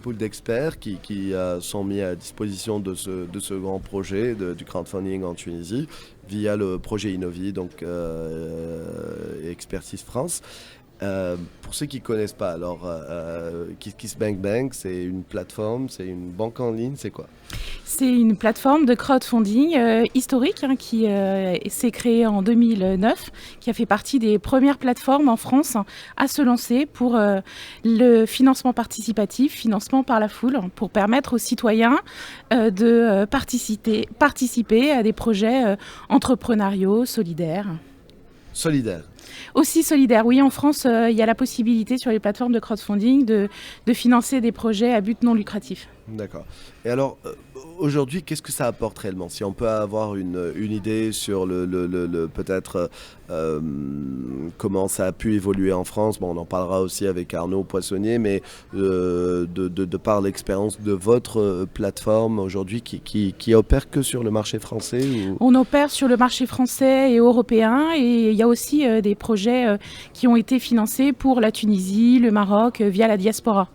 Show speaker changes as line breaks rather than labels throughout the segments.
pool d'experts qui sont mis à disposition de ce grand projet du crowdfunding en Tunisie via le projet Innovi, donc Expertise France. Pour ceux qui ne connaissent pas, alors KissKissBankBank, c'est une plateforme, c'est une banque en ligne, c'est quoi?
C'est une plateforme de crowdfunding historique qui s'est créée en 2009, qui a fait partie des premières plateformes en France à se lancer pour le financement participatif, financement par la foule, pour permettre aux citoyens de participer à des projets entrepreneuriaux, solidaires.
Solidaire.
Aussi solidaire, oui, en France, il y a la possibilité sur les plateformes de crowdfunding de financer des projets à but non lucratif.
D'accord. Et alors, aujourd'hui, qu'est-ce que ça apporte réellement? Si on peut avoir une idée sur peut-être comment ça a pu évoluer en France, bon, on en parlera aussi avec Arnaud Poissonnier, mais de par l'expérience de votre plateforme aujourd'hui qui opère que sur le marché français
On opère sur le marché français et européen, et il y a aussi des projets qui ont été financés pour la Tunisie, le Maroc, via la diaspora.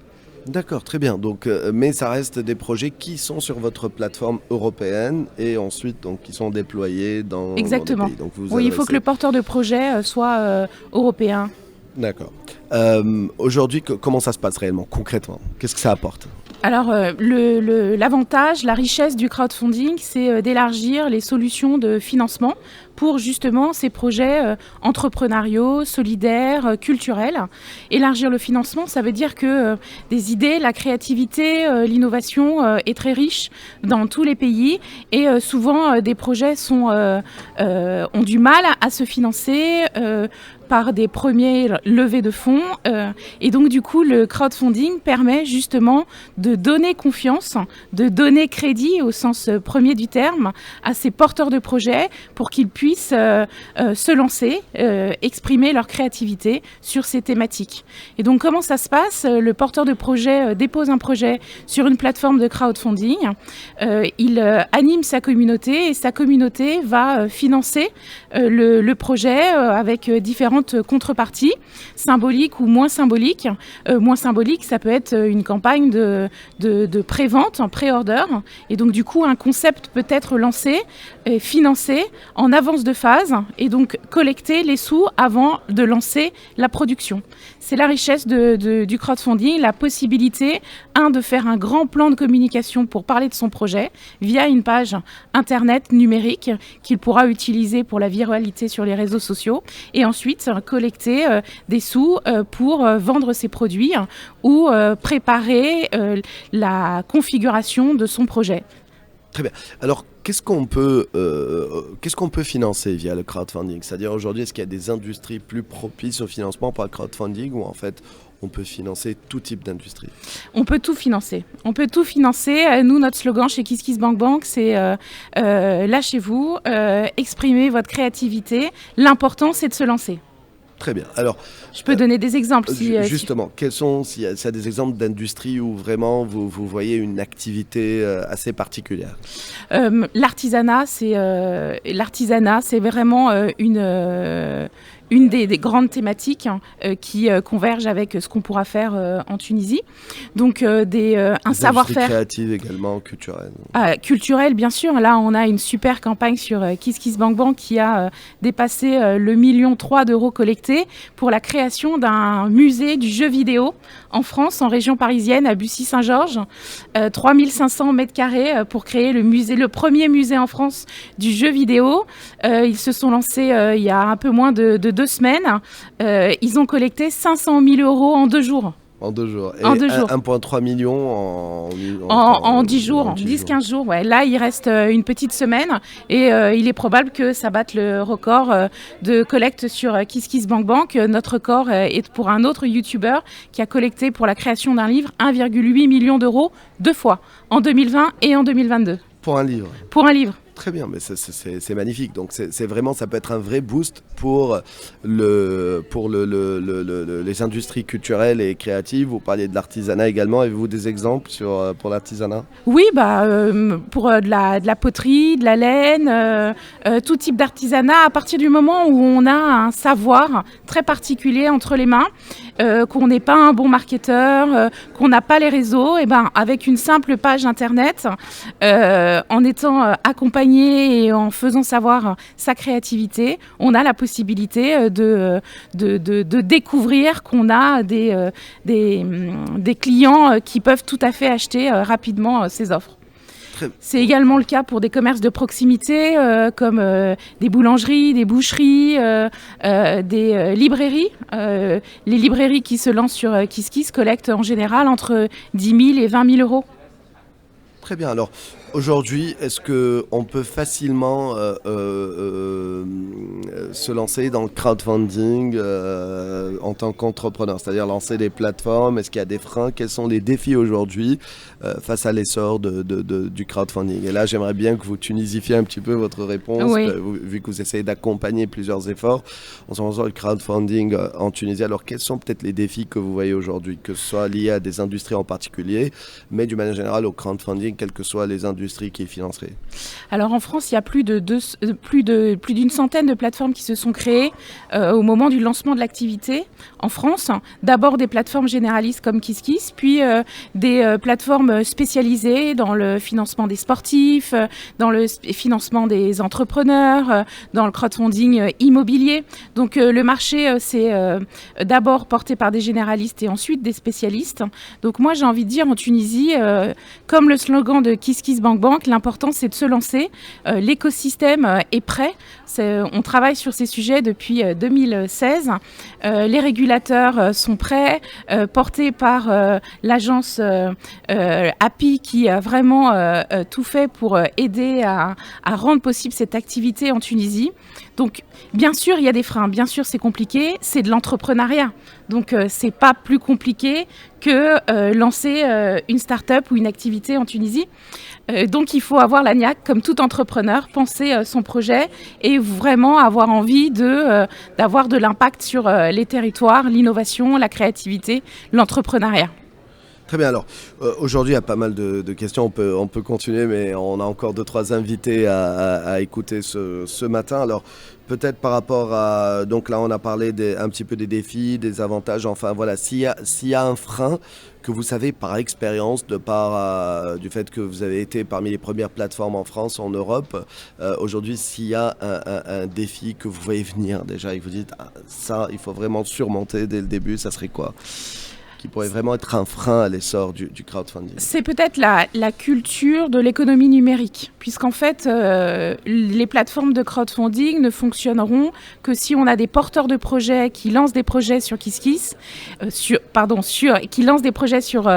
D'accord, très bien. Donc, mais ça reste des projets qui sont sur votre plateforme européenne et ensuite donc, qui sont déployés dans des pays. Donc,
Oui, il faut que le porteur de projet soit européen.
D'accord. Aujourd'hui, comment ça se passe réellement, concrètement? Qu'est-ce que ça apporte?
Alors, l'avantage, la richesse du crowdfunding, c'est d'élargir les solutions de financement pour justement ces projets entrepreneuriaux, solidaires, culturels. Élargir le financement, ça veut dire que des idées, la créativité, l'innovation est très riche dans tous les pays, et souvent des projets ont du mal à se financer par des premiers levées de fonds. Et donc du coup, le crowdfunding permet justement de donner confiance, de donner crédit au sens premier du terme à ces porteurs de projets pour qu'ils puissent se lancer, exprimer leur créativité sur ces thématiques. Et donc comment ça se passe? Le porteur de projet dépose un projet sur une plateforme de crowdfunding, il anime sa communauté et sa communauté va financer le projet avec différentes contreparties, symboliques ou moins symboliques. Moins symbolique, ça peut être une campagne de pré-vente, en pré-order, et donc du coup un concept peut être lancé et financé en avance de phase, et donc collecter les sous avant de lancer la production. C'est la richesse du crowdfunding, la possibilité, de faire un grand plan de communication pour parler de son projet via une page internet numérique qu'il pourra utiliser pour la viralité sur les réseaux sociaux, et ensuite collecter des sous pour vendre ses produits ou préparer la configuration de son projet.
Très bien. Alors, qu'est-ce qu'on peut financer via le crowdfunding? C'est-à-dire aujourd'hui, est-ce qu'il y a des industries plus propices au financement par le crowdfunding, ou en fait, on peut financer tout type d'industrie?
On peut tout financer. On peut tout financer. Nous, notre slogan chez KissKissBankBank, c'est lâchez-vous, exprimez votre créativité. L'important, c'est de se lancer.
Très bien. Alors,
je peux donner des exemples.
Justement, s'il y a des exemples d'industries où vraiment vous voyez une activité assez particulière?
L'artisanat, c'est vraiment une des grandes thématiques qui convergent avec ce qu'on pourra faire en Tunisie. Donc un savoir-faire
créatif également, culturel.
Culturel, bien sûr. Là, on a une super campagne sur KissKissBankBank qui a dépassé le 1,3 million d'euros collectés pour la création d'un musée du jeu vidéo en France, en région parisienne, à Bussy-Saint-Georges. 3500 mètres carrés pour créer le premier musée en France du jeu vidéo. Ils se sont lancés il y a un peu moins de 2 semaines. Ils ont collecté 500 000 euros en 2 jours.
En 2 jours. Et
en 2 jours.
1,3 million
en 10 jours, 10-15 jours. Ouais. Là, il reste une petite semaine, et il est probable que ça batte le record de collecte sur KissKissBankBank. Notre record est pour un autre YouTuber qui a collecté pour la création d'un livre 1,8 million d'euros 2 fois, en 2020 et en 2022.
Pour un livre?
Pour un livre.
Très bien, mais c'est magnifique. Donc c'est vraiment, ça peut être un vrai boost pour les industries culturelles et créatives. Vous parliez de l'artisanat également. Avez-vous des exemples pour l'artisanat?
Oui, pour de la poterie, de la laine, tout type d'artisanat, à partir du moment où on a un savoir très particulier entre les mains, qu'on n'est pas un bon marketeur, qu'on n'a pas les réseaux, et avec une simple page internet, en étant accompagné et en faisant savoir sa créativité, on a la possibilité de découvrir qu'on a des clients qui peuvent tout à fait acheter rapidement ces offres. C'est également le cas pour des commerces de proximité comme des boulangeries, des boucheries, des librairies. Les librairies qui se lancent sur KissKiss collectent en général entre 10 000 et 20 000 euros.
Très bien. Alors, aujourd'hui, est-ce qu'on peut facilement se lancer dans le crowdfunding en tant qu'entrepreneur, c'est-à-dire lancer des plateformes? Est-ce qu'il y a des freins? Quels sont les défis aujourd'hui face à l'essor du crowdfunding? Et là, j'aimerais bien que vous tunisifiez un petit peu votre réponse,
oui.
Vu que vous essayez d'accompagner plusieurs efforts en ce moment sur le crowdfunding en Tunisie. Alors, quels sont peut-être les défis que vous voyez aujourd'hui, que ce soit lié à des industries en particulier, mais d'une manière générale au crowdfunding, quelles que soient les industries qui financeraient?
Alors en France, il y a plus d'une centaine de plateformes qui se sont créées au moment du lancement de l'activité en France. D'abord des plateformes généralistes comme KissKiss, puis des plateformes spécialisées dans le financement des sportifs, dans le financement des entrepreneurs, dans le crowdfunding immobilier. Donc le marché, c'est d'abord porté par des généralistes et ensuite des spécialistes. Donc moi, j'ai envie de dire en Tunisie, comme le slogan de KissKissBankBank, l'important c'est de se lancer. L'écosystème est prêt. On travaille sur ces sujets depuis 2016. Les régulateurs sont prêts, portés par l'agence API qui a vraiment tout fait pour aider à rendre possible cette activité en Tunisie. Donc, bien sûr, il y a des freins. Bien sûr, c'est compliqué. C'est de l'entrepreneuriat. Donc, c'est pas plus compliqué que lancer une start-up ou une activité en Tunisie. Donc, il faut avoir la niaque, comme tout entrepreneur, penser son projet et vraiment avoir envie d'avoir de l'impact sur les territoires, l'innovation, la créativité, l'entrepreneuriat.
Très bien, alors aujourd'hui il y a pas mal de questions, on peut continuer, mais on a encore 2-3 invités à écouter ce matin. Alors peut-être par rapport à, donc là on a parlé un petit peu des défis, des avantages, enfin voilà, s'il y a un frein que vous savez par expérience, de par du fait que vous avez été parmi les premières plateformes en France, en Europe, aujourd'hui s'il y a un défi que vous voyez venir déjà et que vous dites ça il faut vraiment surmonter dès le début, ça serait quoi qui pourrait vraiment être un frein à l'essor du crowdfunding?
C'est peut-être la culture de l'économie numérique, puisqu'en fait, les plateformes de crowdfunding ne fonctionneront que si on a des porteurs de projets qui lancent des projets sur KissKiss, qui lancent des projets sur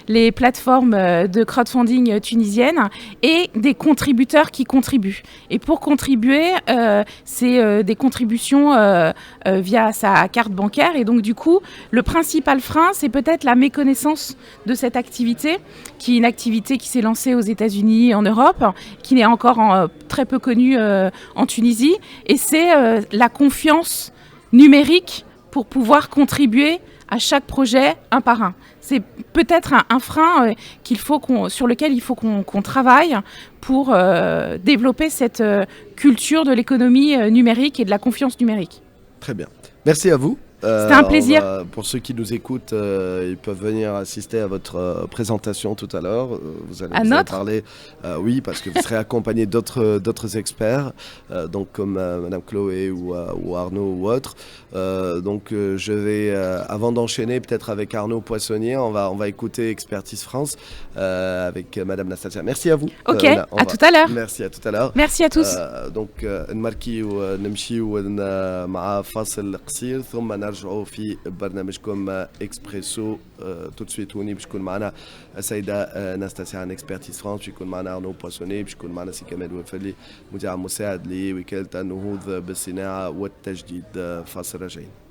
les plateformes de crowdfunding tunisiennes et des contributeurs qui contribuent. Et pour contribuer, c'est des contributions via sa carte bancaire. Et donc, du coup, le principal frein, c'est peut-être la méconnaissance de cette activité, qui est une activité qui s'est lancée aux États-Unis et en Europe, qui n'est encore très peu connue en Tunisie. Et c'est la confiance numérique pour pouvoir contribuer à chaque projet un par un. C'est peut-être un frein sur lequel il faut qu'on travaille pour développer cette culture de l'économie numérique et de la confiance numérique.
Très bien. Merci à vous.
C'était un plaisir.
Pour ceux qui nous écoutent, ils peuvent venir assister à votre présentation tout à l'heure. Vous allez parler, oui, parce que vous serez accompagné d'autres experts, donc comme Madame Chloé ou Arnaud ou autres. Donc je vais, avant d'enchaîner peut-être avec Arnaud Poissonnier, on va écouter Expertise France avec Madame Nastasia. Merci à vous.
Ok, à tout à l'heure.
Merci, à tout à l'heure.
Merci à tous.
Donc نمركي ونمشي مع فاصل قصير ثم نرجعوا في برنامجكم اكسبريسو تو سويت هوني باش يكون معنا السيده ناستاسيا عن اكسبرتيز فرانس، باش يكون معنا ارنو بواسوني، باش يكون معنا سي كمال وفلي مذيع مساعد لوكاله النهوض بالصناعه والتجديد. فاصل راجعين.